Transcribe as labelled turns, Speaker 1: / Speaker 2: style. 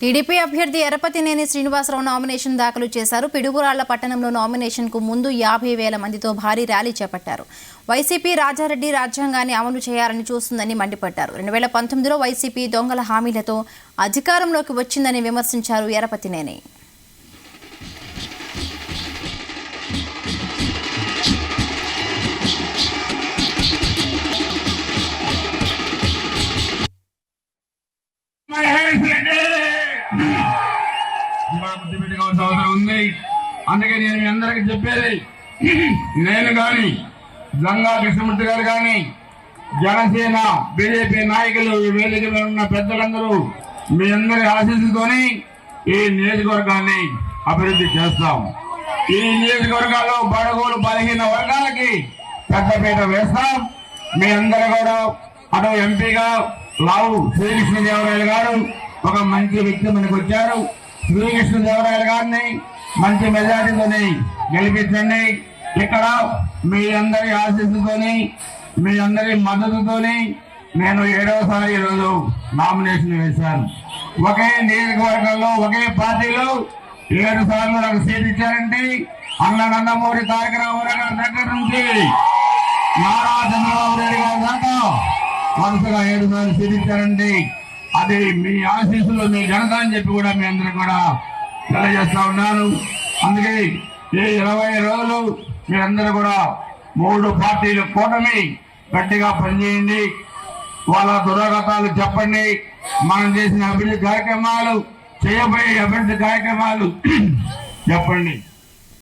Speaker 1: TDP అభ్యర్థి Yarapathineni Srinivasarao nomination దాఖలు చేశారు. పిడుగురాళ్ల పట్టణంలో నామినేషన్ కు ముందు 50,000 మందితో భారీ ర్యాలీ చేపట్టారు. వైసీపీ రాజారెడ్డి రాజ్యాంగాన్ని అమలు చేయాలని చూస్తుందని మండిపడ్డారు. 2019లో వైసీపీ దొంగల హామీలతో అధికారంలోకి వచ్చిందని విమర్శించారు ఎర్రపతినేని.
Speaker 2: అవసరం ఉంది. అందుకే నేను మీ అందరికి చెప్పేది, నేను గాని జంగా కృష్ణమూర్తి గారు గాని జనసేన బీజేపీ నాయకులు ఈ వేదిక మీద ఉన్న పెద్దలందరూ మీ అందరి ఆశీస్సుతోని ఈ నియోజకవర్గాన్ని అభివృద్ధి చేస్తాం. ఈ నియోజకవర్గాల్లో బడుగులు బలహీన వర్గాలకి పెద్దపీట వేస్తాం. మీ అందరూ కూడా అటు ఎంపీగా లావు శ్రీకృష్ణదేవరాయలు గారు ఒక మంచి వ్యక్తి మనకు వచ్చారు. శ్రీకృష్ణదేవరాయలు గారిని మంచి మెజార్టీతోని గెలిపించండి. ఇక్కడ మీ అందరి ఆశీస్సుతోని మీ అందరి మద్దతుతోని నేను 7వసారి ఈరోజు నామినేషన్ వేశాను. ఒకే నియోజకవర్గంలో ఒకే పార్టీలో 7 సార్లు నాకు సీట్ ఇచ్చారంటే అన్న నందమూరి తారక రామారావు గారి దగ్గర నుంచి నారా చంద్రబాబు నాయుడు గారి దాకా వరుసగా 7 సార్లు సీట్ ఇచ్చారండి. అది మీ ఆశీస్సులు, మీ ఘనత అని చెప్పి కూడా మీ అందరూ కూడా తెలియజేస్తా ఉన్నాను. అందుకే ఈ 20 రోజులు మీరందరూ కూడా 3 పార్టీల కూటమి గట్టిగా పనిచేయండి. వాళ్ళ దురాగతాలు చెప్పండి. మనం చేసిన అభివృద్ధి కార్యక్రమాలు, చేయబోయే అభివృద్ధి కార్యక్రమాలు చెప్పండి.